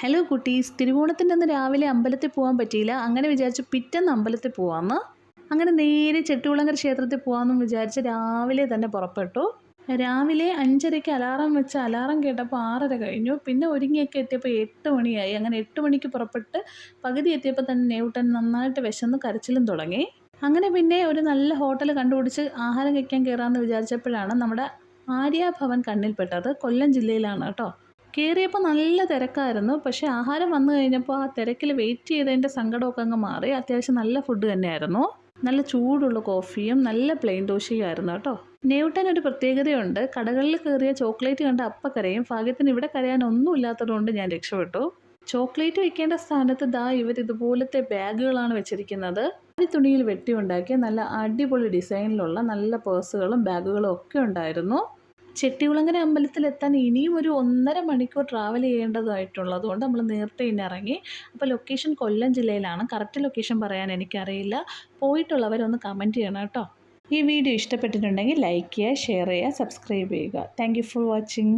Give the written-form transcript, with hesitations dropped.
Hello കുട്ടീസ്, തിരുവോണത്തിൻ്റെ അന്ന് രാവിലെ അമ്പലത്തിൽ പോകാൻ പറ്റിയില്ല. അങ്ങനെ വിചാരിച്ച് പിറ്റേന്ന് അമ്പലത്തിൽ പോകാമെന്ന്. അങ്ങനെ നേരെ ചെട്ടികുളങ്ങര ക്ഷേത്രത്തിൽ പോകാമെന്ന് വിചാരിച്ച് രാവിലെ തന്നെ പുറപ്പെട്ടു. രാവിലെ 5:30 അലാറം വെച്ച് അലാറം കേട്ടപ്പോൾ 6:30 കഴിഞ്ഞു. പിന്നെ ഒരുങ്ങിയൊക്കെ എത്തിയപ്പോൾ 8 മണിയായി. അങ്ങനെ 8 മണിക്ക് പുറപ്പെട്ട് പകുതി എത്തിയപ്പോൾ തന്നെ നേവുട്ടൻ നന്നായിട്ട് വിശന്ന് കരച്ചിലും തുടങ്ങി. അങ്ങനെ പിന്നെ ഒരു നല്ല ഹോട്ടൽ കണ്ടുപിടിച്ച് ആഹാരം കഴിക്കാൻ കയറാമെന്ന് വിചാരിച്ചപ്പോഴാണ് നമ്മുടെ ആര്യാഭവൻ കണ്ണിൽപ്പെട്ടത്. കൊല്ലം ജില്ലയിലാണ് കേട്ടോ. കയറിയപ്പോൾ നല്ല തിരക്കായിരുന്നു. പക്ഷേ ആഹാരം വന്നു കഴിഞ്ഞപ്പോൾ ആ തിരക്കിൽ വെയിറ്റ് ചെയ്തതിൻ്റെ സങ്കടമൊക്കെ അങ്ങ് മാറി. അത്യാവശ്യം നല്ല ഫുഡ് തന്നെയായിരുന്നു. നല്ല ചൂടുള്ള കോഫിയും നല്ല പ്ലെയിൻ ദോശയും ആയിരുന്നു കേട്ടോ. നേവുട്ടൻ ഒരു പ്രത്യേകതയുണ്ട്. കടകളിൽ കയറിയ ചോക്ലേറ്റ് കണ്ട അപ്പം കരയും. ഭാഗ്യത്തിന് ഇവിടെ കരയാനൊന്നും ഇല്ലാത്തതുകൊണ്ട് ഞാൻ രക്ഷപ്പെട്ടു. ചോക്ലേറ്റ് വെക്കേണ്ട സ്ഥാനത്ത് ഇവർ ഇതുപോലത്തെ ബാഗുകളാണ് വെച്ചിരിക്കുന്നത്. ഈ തുണിയിൽ വെട്ടി ഉണ്ടാക്കിയ നല്ല അടിപൊളി ഡിസൈനിലുള്ള നല്ല പേഴ്സുകളും ബാഗുകളും ഒക്കെ ഉണ്ടായിരുന്നു. ചെട്ടികുളങ്ങര അമ്പലത്തിലെത്താൻ ഇനിയും ഒരു 1.5 മണിക്കൂർ ട്രാവൽ ചെയ്യേണ്ടതായിട്ടുള്ളത് കൊണ്ട് നമ്മൾ നേരത്തെ ഇന്ന് ഇറങ്ങി. അപ്പോൾ ലൊക്കേഷൻ കൊല്ലം ജില്ലയിലാണ്. കറക്റ്റ് ലൊക്കേഷൻ പറയാൻ എനിക്കറിയില്ല. പോയിട്ടുള്ളവരൊന്ന് കമൻറ്റ് ചെയ്യണം കേട്ടോ. ഈ വീഡിയോ ഇഷ്ടപ്പെട്ടിട്ടുണ്ടെങ്കിൽ ലൈക്ക് ചെയ്യുക, ഷെയർ ചെയ്യുക, സബ്സ്ക്രൈബ് ചെയ്യുക. Thank you for watching.